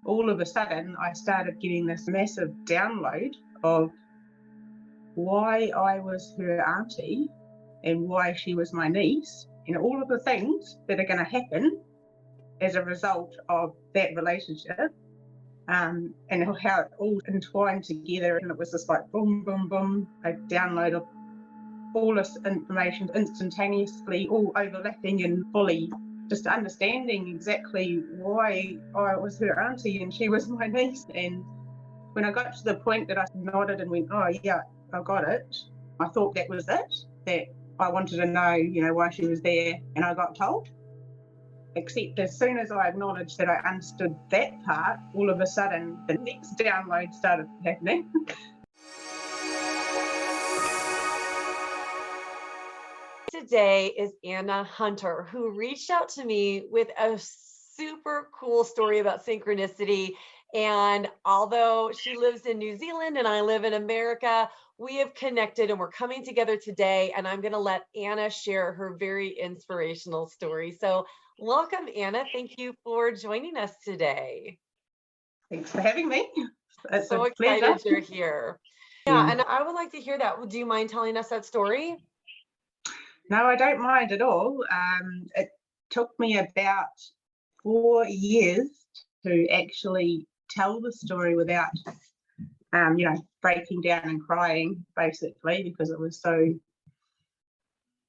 all of a sudden I started getting this massive download of why I was her auntie and why she was my niece, and all of the things that are going to happen as a result of that relationship, and how it all entwined together. And it was just like boom, boom, boom, a download of all this information instantaneously, all overlapping and fully just understanding exactly why I was her auntie and she was my niece. And when I got to the point that I nodded and went, oh yeah, I got it, I thought that was it, that I wanted to know, why she was there, and I got told. Except as soon as I acknowledged that I understood that part, all of a sudden the next download started happening. Today is Anna Hunter, who reached out to me with a super cool story about synchronicity. And although she lives in New Zealand and I live in America, we have connected and we're coming together today. And I'm going to let Anna share her very inspirational story. So welcome, Anna. Thank you for joining us today. Thanks for having me. It's so a excited pleasure. you're here. Yeah, and I would like to hear that. Do you mind telling us that story? No, I don't mind at all. It took me about 4 years to actually tell the story without, breaking down and crying, basically, because it was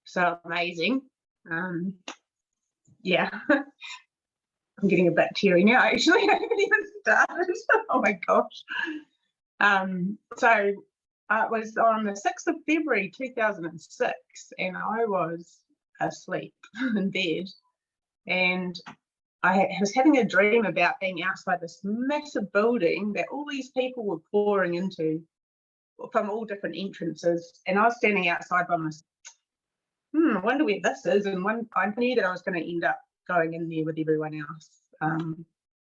so amazing. Yeah, I'm getting a bit teary now, actually. I haven't even started. Oh my gosh. So it was on the 6th of February 2006, and I was asleep in bed, and I was having a dream about being outside this massive building that all these people were pouring into from all different entrances, and I was standing outside by myself. I wonder where this is, and I knew that I was going to end up going in there with everyone else.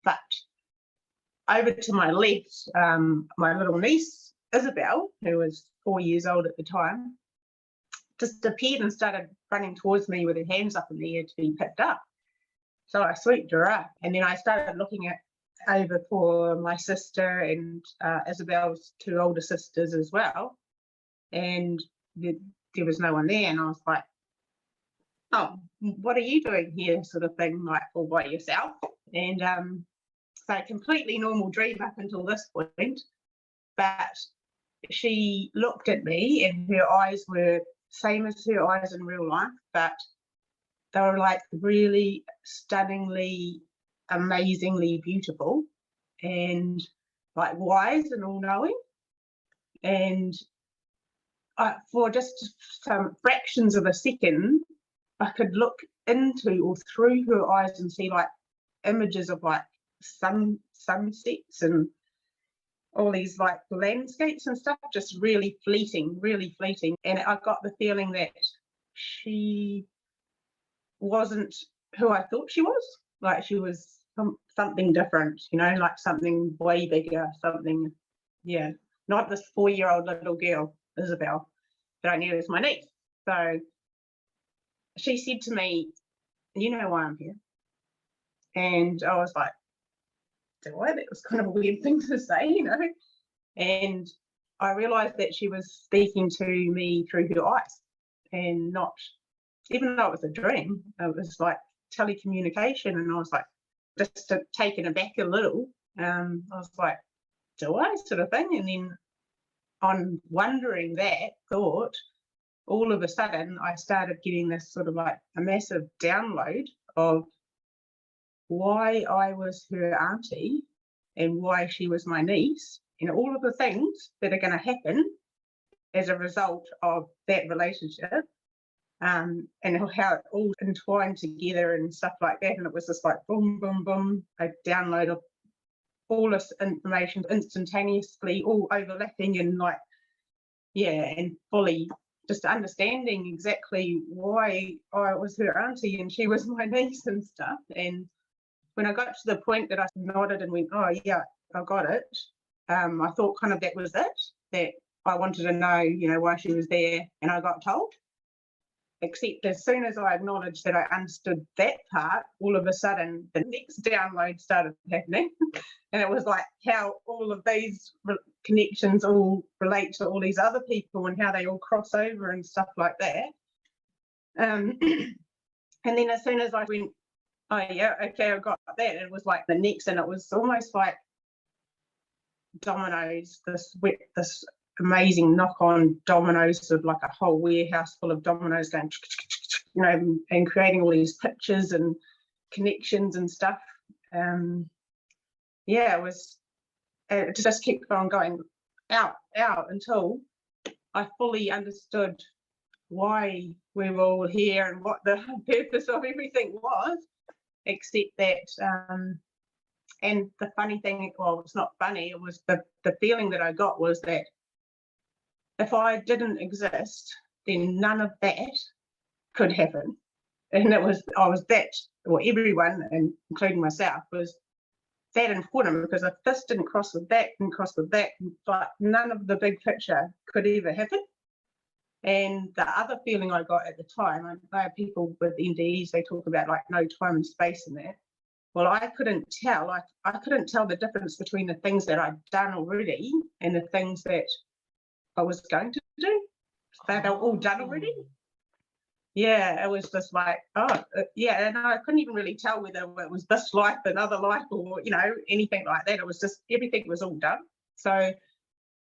But over to my left, my little niece, Isabel, who was 4 years old at the time, just appeared and started running towards me with her hands up in the air to be picked up. So I swooped her up, and then I started looking over for my sister and Isabel's 2 older sisters as well, and there was no one there, and I was like, oh, what are you doing here, sort of thing, like all by yourself? And so completely normal dream up until this point, but she looked at me and her eyes were same as her eyes in real life, but they were like really stunningly, amazingly beautiful and like wise and all-knowing. And for just some fractions of a second, I could look into or through her eyes and see like images of like sunsets and all these like landscapes and stuff, just really fleeting. And I got the feeling that she wasn't who I thought she was. Like she was something different, like something way bigger, something, not this 4-year-old little girl, Isabel, that I knew as my niece. So she said to me, you know why I'm here? And I was like, do I? That was kind of a weird thing to say, And I realized that she was speaking to me through her eyes, and not, even though it was a dream, it was like telecommunication. And I was like, just taken aback a little. I was like, do I, sort of thing? And then on wondering that thought, all of a sudden I started getting this sort of like a massive download of why I was her auntie and why she was my niece, and all of the things that are going to happen as a result of that relationship, and how it all entwined together and stuff like that. And it was just like boom, boom, boom, a download of all this information instantaneously, all overlapping and like, and fully just understanding exactly why I was her auntie and she was my niece and stuff. And when I got to the point that I nodded and went, oh yeah, I got it, I thought kind of that was it, that I wanted to know, why she was there, and I got told. except as soon as I acknowledged that I understood that part, all of a sudden the next download started happening. And it was like how all of these connections all relate to all these other people and how they all cross over and stuff like that. And then as soon as I went, oh yeah, okay, I got that, it was like the next, and it was almost like dominoes, this amazing knock-on dominoes of like a whole warehouse full of dominoes going, you know, and creating all these pictures and connections and stuff. Yeah, it just kept on going out until I fully understood why we were all here and what the purpose of everything was, except that and the funny thing, well, it's not funny, it was the feeling that I got was that if I didn't exist, then none of that could happen. And I was that, or everyone, and including myself, was that important, because if this didn't cross with that and cross with that, but none of the big picture could ever happen. And the other feeling I got at the time, I know people with NDEs, they talk about like no time and space in that. Well, I couldn't tell. I couldn't tell the difference between the things that I'd done already and the things that I was going to do. They were all done already. Yeah, it was just like, oh, yeah, and I couldn't even really tell whether it was this life, another life, or, you know, anything like that. It was just, everything was all done. So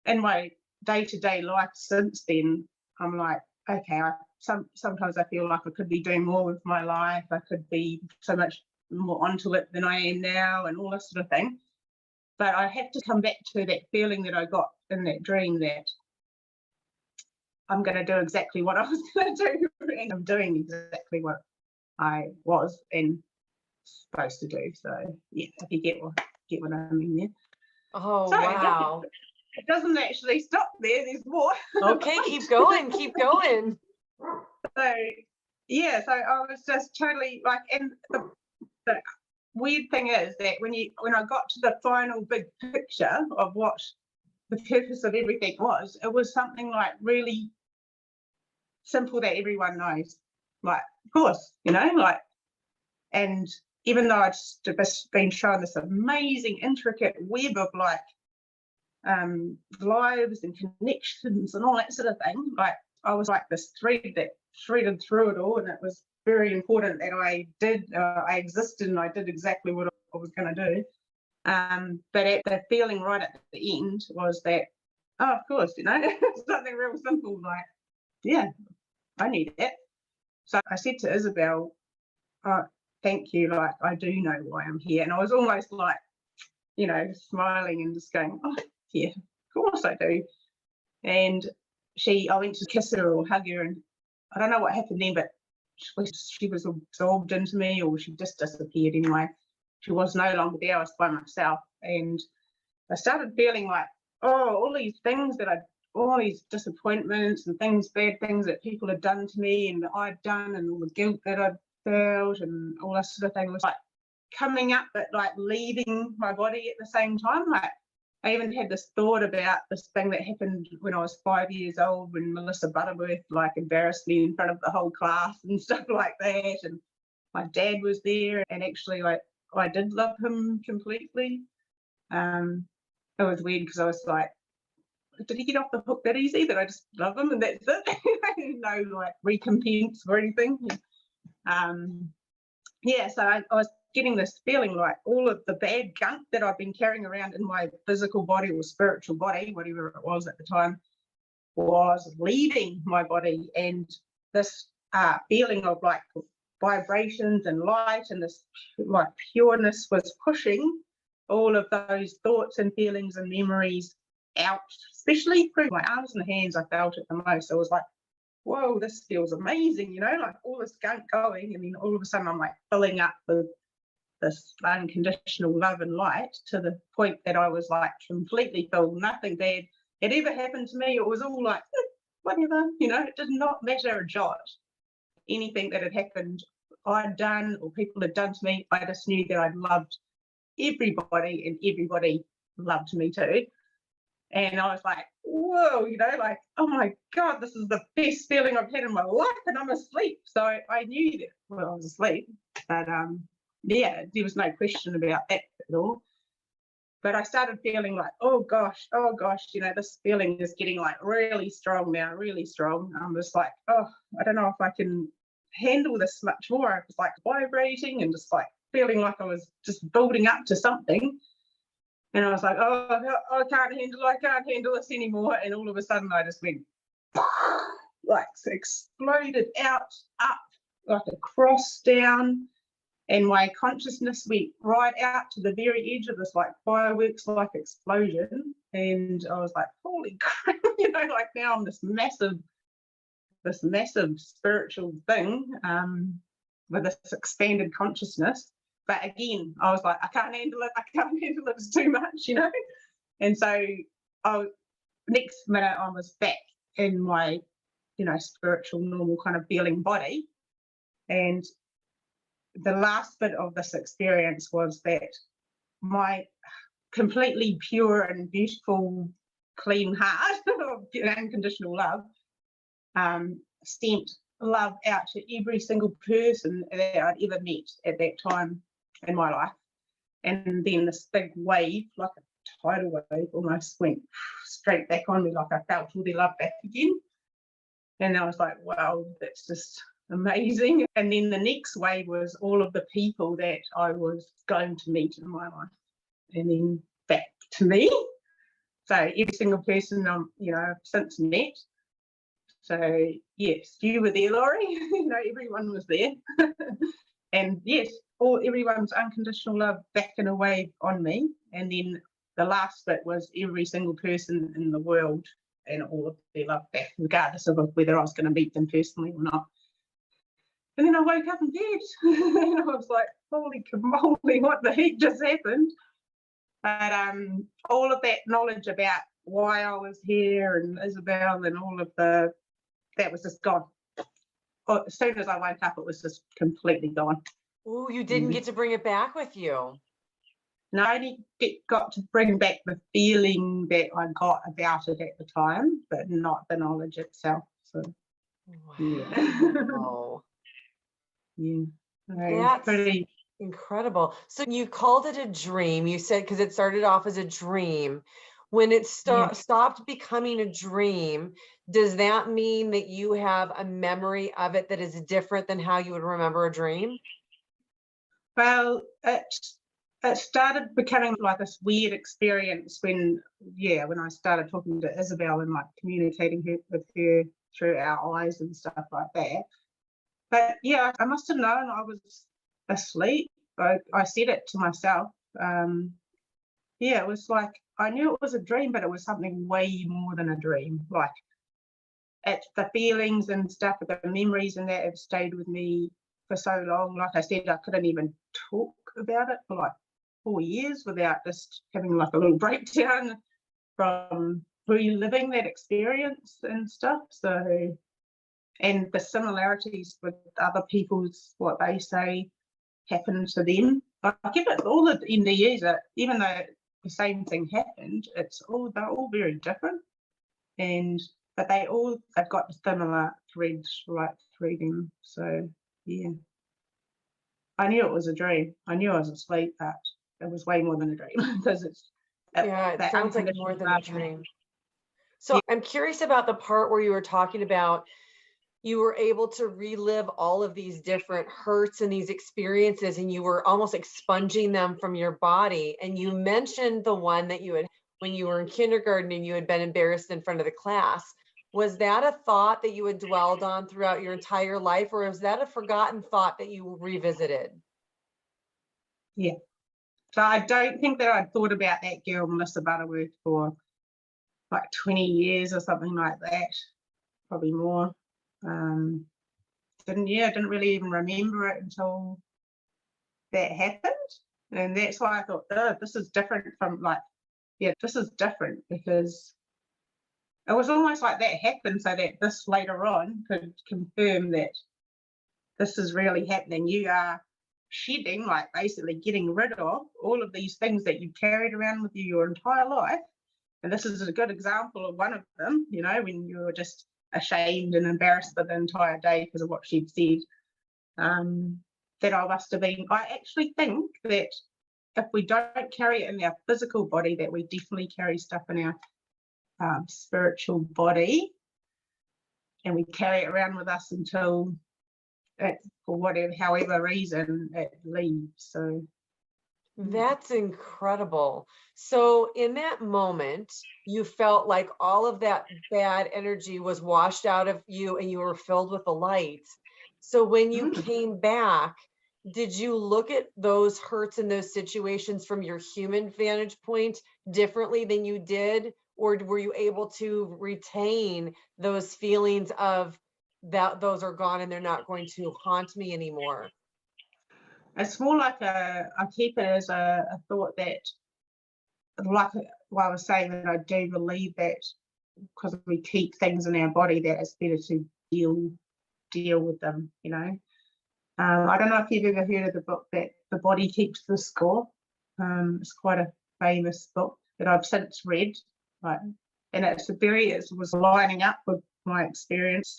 in my day-to-day life since then, I'm like, okay, sometimes I feel like I could be doing more with my life. I could be so much more onto it than I am now, and all this sort of thing. But I have to come back to that feeling that I got in that dream, that I'm going to do exactly what I was going to do, and I'm doing exactly what I was and supposed to do. So yeah, if you get what I mean there. Oh, so wow. It doesn't actually stop there. There's more. Okay, keep going. Keep going. So yeah, so I was just totally like, and the weird thing is that when I got to the final big picture of what the purpose of everything was, it was something like really simple that everyone knows. Like, of course, you know, like, and even though I'd just been shown this amazing, intricate web of like lives and connections and all that sort of thing, like I was like this thread that threaded through it all, and it was very important that I existed and I did exactly what I was going to do. But the feeling right at the end was that, oh, of course, you know, something real simple, like, yeah, I need that. So I said to Isabel, oh, thank you, like, I do know why I'm here. And I was almost like, you know, smiling and just going, oh, yeah, of course I do. And I went to kiss her or hug her, and I don't know what happened then, but she was absorbed into me, or she just disappeared anyway. She was no longer there. I was by myself, and I started feeling like, oh, all these things all these disappointments and bad things that people had done to me and that I'd done, and all the guilt that I'd felt and all that sort of thing was like coming up, but like leaving my body at the same time. Like, I even had this thought about this thing that happened when I was 5 years old, when Melissa Butterworth like embarrassed me in front of the whole class and stuff like that. And my dad was there, and actually, like, I did love him completely. It was weird because I was like, did he get off the hook that easy that I just love him and that's it? No like recompense or anything. Yeah, so I was getting this feeling like all of the bad gunk that I've been carrying around in my physical body or spiritual body, whatever it was at the time, was leaving my body, and this feeling of like vibrations and light and this like pureness was pushing all of those thoughts and feelings and memories out, especially through my arms and hands. I felt it the most. I was like, whoa, this feels amazing, you know, like all this gunk going, and then all of a sudden I'm like filling up with this unconditional love and light to the point that I was like completely filled. Nothing bad had ever happened to me. It was all like, whatever, you know, it did not matter a jot. Anything that had happened, I'd done or people had done to me, I just knew that I'd loved everybody and everybody loved me too. And I was like, whoa, like, oh my God, this is the best feeling I've had in my life, and I'm asleep. So I knew that, well, I was asleep, but yeah, there was no question about that at all. But I started feeling like, oh gosh, this feeling is getting like really strong now, really strong. I'm just like, oh, I don't know if I can handle this much more. I was like vibrating and just like feeling like I was just building up to something. And I was like, oh, I can't handle this anymore. And all of a sudden I just went, like exploded out, up, like across, down. And my consciousness went right out to the very edge of this like fireworks like explosion. And I was like, holy crap, like now I'm this massive spiritual thing with this expanded consciousness. But again, I was like, I can't handle it, it's too much, And so next minute I was back in my, spiritual, normal kind of feeling body. And the last bit of this experience was that my completely pure and beautiful, clean heart of unconditional love sent love out to every single person that I'd ever met at that time in my life. And then this big wave, like a tidal wave, almost went straight back on me, like I felt all their love back again. And I was like, wow, that's just amazing. And then the next wave was all of the people that I was going to meet in my life, and then back to me. So every single person I've since met. So yes, you were there, Laurie. Everyone was there. And yes, everyone's unconditional love back in a wave on me. And then the last bit was every single person in the world and all of their love back, regardless of whether I was going to meet them personally or not. And then I woke up in bed and I was like, holy moly, what the heck just happened? But all of that knowledge about why I was here and Isabel and all of that was just gone. As soon as I woke up, it was just completely gone. Oh, you didn't get to bring it back with you. No, I only got to bring back the feeling that I got about it at the time, but not the knowledge itself. So, wow. Yeah. That's pretty incredible. So you called it a dream, you said, because it started off as a dream. When it stopped becoming a dream, does that mean that you have a memory of it that is different than how you would remember a dream? Well, it started becoming like this weird experience when I started talking to Isabel and like communicating with her through our eyes and stuff like that. But yeah, I must have known I was asleep. I said it to myself. It was like I knew it was a dream, but it was something way more than a dream. Like it's the feelings and stuff, the memories and that have stayed with me for so long. Like I said, I couldn't even talk about it for like 4 years without just having like a little breakdown from reliving that experience and stuff. So, and the similarities with other people's, what they say happened to them. Like even all the NDEs are, even though the same thing happened, they're all very different. But they've got similar threads right through them. So yeah. I knew it was a dream. I knew I was asleep, but it was way more than a dream because it sounds like more than a dream. So I'm curious about the part where you were talking about you were able to relive all of these different hurts and these experiences, and you were almost expunging them from your body. And you mentioned the one that you had when you were in kindergarten and you had been embarrassed in front of the class. Was that a thought that you had dwelled on throughout your entire life, or was that a forgotten thought that you revisited? Yeah. So I don't think that I'd thought about that girl, Melissa Butterworth, for like 20 years or something like that, probably more. I didn't really even remember it until that happened. And that's why I thought, oh, this is different from this is different, because it was almost like that happened so that this later on could confirm that this is really happening. You are shedding, like basically getting rid of all of these things that you carried around with you your entire life, And this is a good example of one of them, you know, when you were just ashamed and embarrassed for the entire day because of what she'd said. That I must have been, I actually think that if we don't carry it in our physical body, that we definitely carry stuff in our spiritual body, and we carry it around with us until it, for whatever, however reason, it leaves. So that's incredible. So in that moment, you felt like all of that bad energy was washed out of you and you were filled with the light. So when you came back, did you look at those hurts and those situations from your human vantage point differently than you did? Or were you able to retain those feelings of that those are gone and they're not going to haunt me anymore? it's more like I keep it as a thought that, like what I was saying, that I do believe that because we keep things in our body, that it's better to deal with them, you know. I don't know if you've ever heard of the book that The Body Keeps the Score. It's quite a famous book that I've since read, right? And it was lining up with my experience,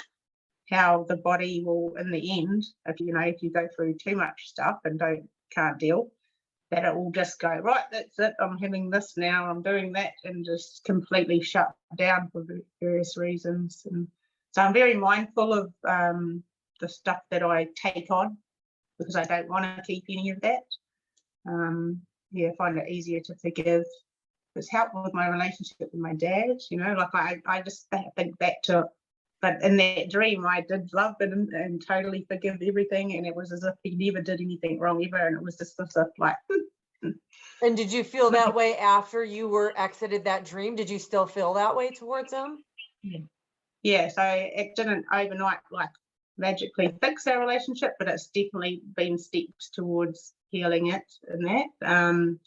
how the body will, in the end, if you go through too much stuff and can't deal, that it will just go, right, that's it, I'm having this now, I'm doing that, and just completely shut down for various reasons. And so I'm very mindful of the stuff that I take on, because I don't want to keep any of that. I find it easier to forgive. It's helped with my relationship with my dad, you know, like I just think back to, but in that dream I did love it and totally forgive everything, and it was as if he never did anything wrong ever, and it was just as if like. And did you feel that way after you were exited that dream? Did you still feel that way towards him? Yeah, so it didn't overnight like magically fix our relationship, but it's definitely been steps towards healing it in that.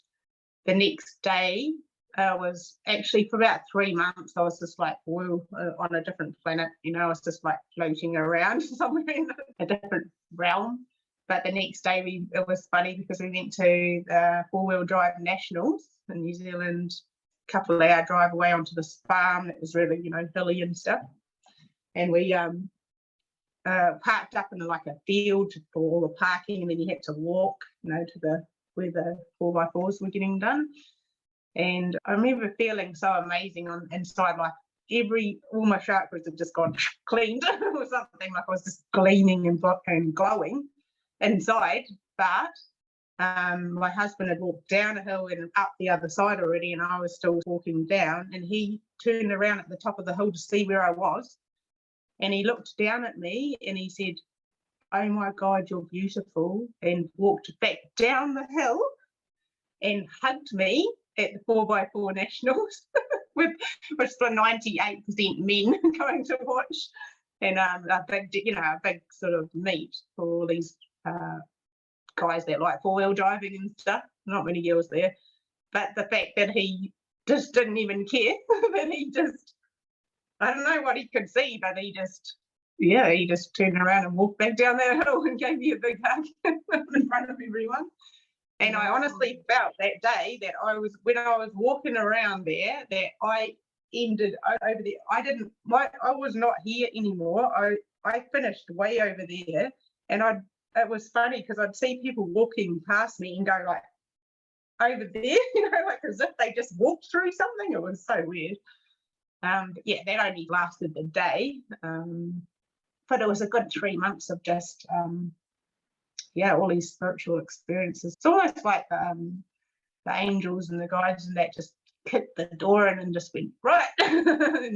The next day was actually, for about 3 months, I was just like, whoa, on a different planet, you know, I was just like floating around somewhere in a different realm. But the next day, it was funny because we went to the 4-wheel drive nationals in New Zealand, a couple of hour drive away onto this farm that was really, you know, hilly and stuff. And we parked up in like a field for all the parking, and then you had to walk, you know, to where the 4x4s were getting done. And I remember feeling so amazing on inside, like all my chakras had just gone cleaned or something, like I was just gleaming and glowing inside. But my husband had walked down a hill and up the other side already, and I was still walking down, and he turned around at the top of the hill to see where I was, and he looked down at me and he said, "Oh my God, you're beautiful," and walked back down the hill and hugged me at the 4x4 nationals which were 98% men going to watch, and a big sort of meet for all these guys that like 4-wheel driving and stuff. Not many girls there, but the fact that he just didn't even care, that he just, I don't know what he could see, but he just turned around and walked back down that hill and gave me a big hug in front of everyone. And I honestly felt that day that when I was walking around there, that I ended over there. I was not here anymore. I finished way over there, and it was funny because I'd see people walking past me and go like, over there, you know, like as if they just walked through something. It was so weird. But yeah, that only lasted the day. But it was a good 3 months of just all these spiritual experiences. It's almost like the angels and the guides and that just kicked the door in and just went right, and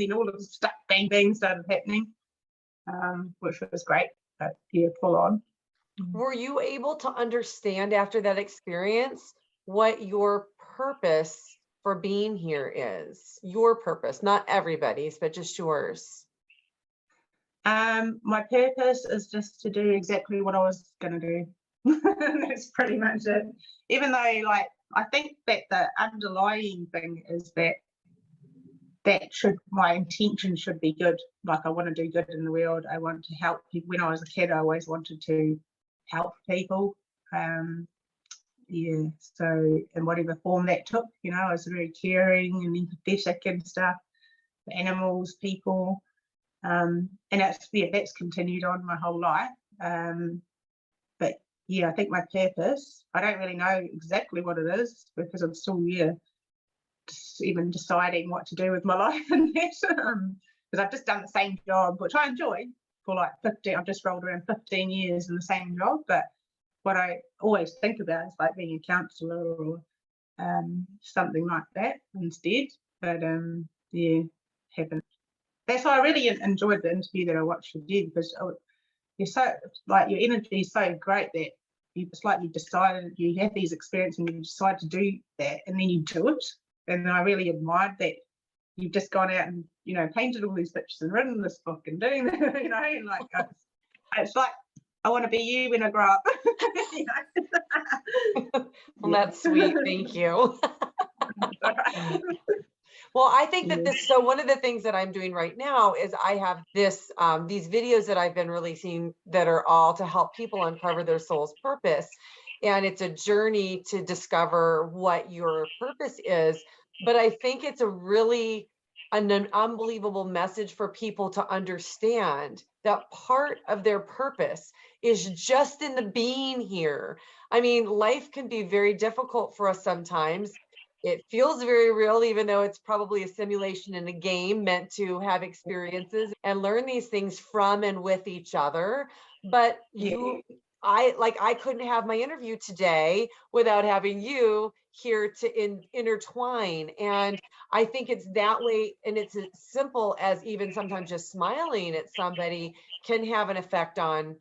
then all of the stuff bang bang started happening, which was great. But yeah, full on. Were you able to understand after that experience what your purpose for being here is? Your purpose, not everybody's, but just yours. My purpose is just to do exactly what I was going to do. That's pretty much it. Even though, like, I think that the underlying thing is that my intention should be good. Like, I want to do good in the world. I want to help people. When I was a kid, I always wanted to help people. yeah, so in whatever form that took, I was very caring and empathetic and stuff for animals, people, and that's continued on my whole life. But yeah, I think my purpose, I don't really know exactly what it is because I'm still even deciding what to do with my life and that, because I've just done the same job, which I enjoyed for like 15. I've just rolled around 15 years in the same job, but what I always think about is like being a counsellor or something like that instead. But yeah, haven't. That's why I really enjoyed the interview that I watched with you, because you're so, like, your energy is so great that it's like you decided, you have these experiences and you decide to do that, and then you do it. And I really admired that you've just gone out and painted all these pictures and written this book and doing that, and like it's like I want to be you when I grow up. Well, that's sweet. Thank you. Well, I think that so one of the things that I'm doing right now is I have these videos that I've been releasing that are all to help people uncover their soul's purpose. And it's a journey to discover what your purpose is. But I think it's an unbelievable message for people to understand that part of their purpose is just in the being here. I mean, life can be very difficult for us sometimes. It feels very real, even though it's probably a simulation in a game meant to have experiences and learn these things from and with each other. But I couldn't have my interview today without having you here to intertwine. And I think it's that way. And it's as simple as even sometimes just smiling at somebody can have an effect on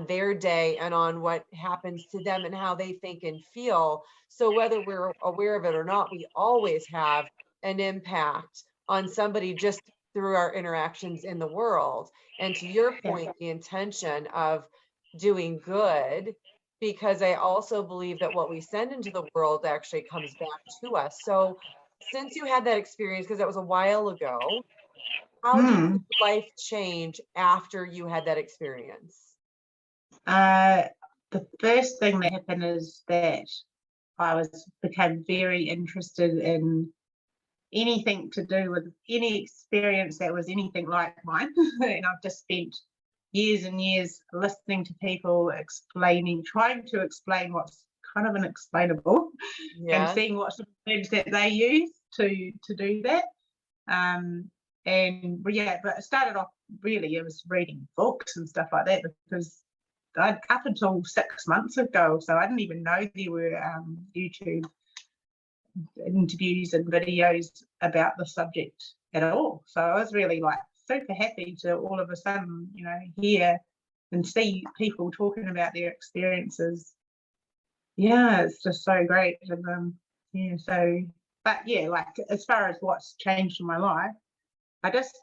their day and on what happens to them and how they think and feel. So whether we're aware of it or not, we always have an impact on somebody just through our interactions in the world. And to your point, the intention of doing good, because I also believe that what we send into the world actually comes back to us. So since you had that experience, because that was a while ago, how did life change after you had that experience? The first thing that happened is that I became very interested in anything to do with any experience that was anything like mine. And I've just spent years and years listening to people trying to explain what's kind of unexplainable, and seeing what sort of words that they use to do that. But it started off really, it was reading books and stuff like that, because up until 6 months ago, so I didn't even know there were YouTube interviews and videos about the subject at all. So I was really like super happy to all of a sudden, hear and see people talking about their experiences. Yeah, it's just so great. And like as far as what's changed in my life, I just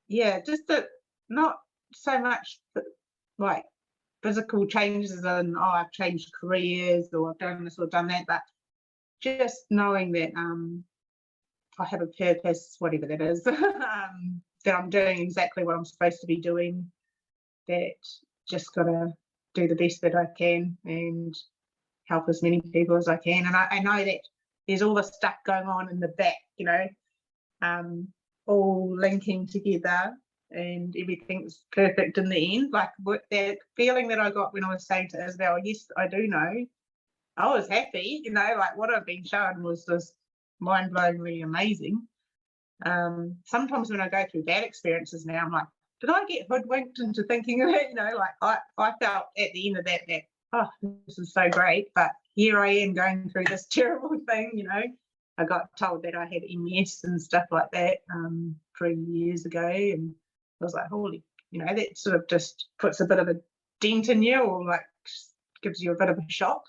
that not so much like physical changes and I've changed careers or I've done this or done that, but just knowing that I have a purpose, whatever that is, that I'm doing exactly what I'm supposed to be doing, that just gotta do the best that I can and help as many people as I can. And I know that there's all this stuff going on in the back, all linking together, and everything's perfect in the end. Like that feeling that I got when I was saying to Isabel, yes, I do know, I was happy, like what I've been shown was just mind-blowingly amazing. Sometimes when I go through bad experiences now, I'm like, did I get hoodwinked into thinking that, like I felt at the end of that, this is so great, but here I am going through this terrible thing, I got told that I had MS and stuff like that 3 years ago, and I was like, holy, that sort of just puts a bit of a dent in you, or like gives you a bit of a shock.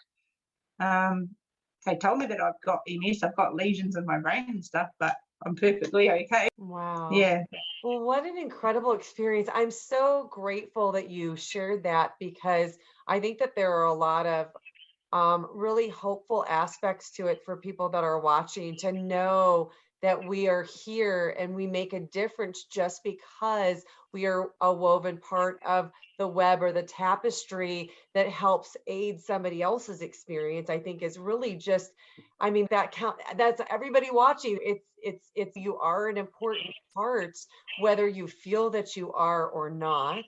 They told me that I've got MS, I've got lesions in my brain and stuff, but I'm perfectly okay. Wow. Yeah. Well, what an incredible experience. I'm so grateful that you shared that, because I think that there are a lot of really hopeful aspects to it for people that are watching, to know that we are here and we make a difference just because we are a woven part of the web or the tapestry that helps aid somebody else's experience, I think is really just, I mean, that's everybody watching. It's you are an important part, whether you feel that you are or not.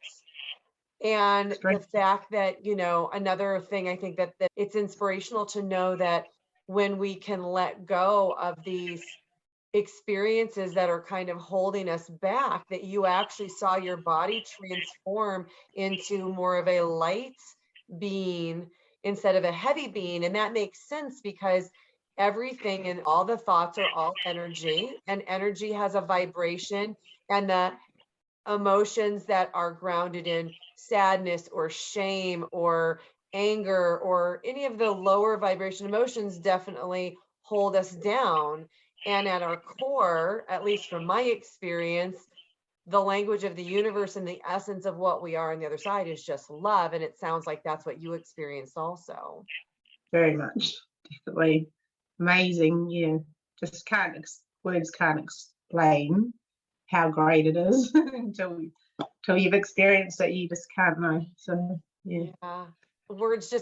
And the fact that, you know, another thing I think that it's inspirational to know that when we can let go of these experiences that are kind of holding us back, that you actually saw your body transform into more of a light being instead of a heavy being. And that makes sense because everything and all the thoughts are all energy, and energy has a vibration, and the emotions that are grounded in sadness or shame or anger or any of the lower vibration emotions definitely hold us down. And at our core, at least from my experience, the language of the universe and the essence of what we are on the other side is just love. And it sounds like that's what you experienced also. Very much, definitely amazing. Yeah, just words can't explain how great it is until you've experienced it. You just can't know. So yeah. Words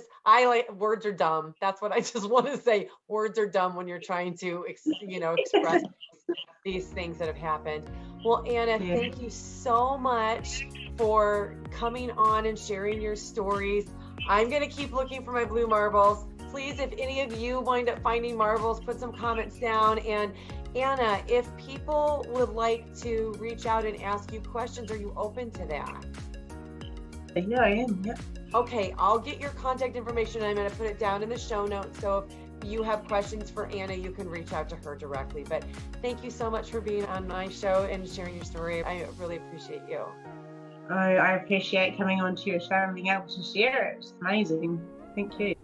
are dumb. That's what I just want to say. Words are dumb when you're trying to express these things that have happened. Well, Anna, thank you so much for coming on and sharing your stories. I'm going to keep looking for my blue marbles. Please, if any of you wind up finding marbles, put some comments down. And Anna, if people would like to reach out and ask you questions, are you open to that? Yeah, I am. Yeah. Okay, I'll get your contact information. I'm going to put it down in the show notes. So if you have questions for Anna, you can reach out to her directly. But thank you so much for being on my show and sharing your story. I really appreciate you. I appreciate coming onto your show and being able to share it. It's amazing. Thank you.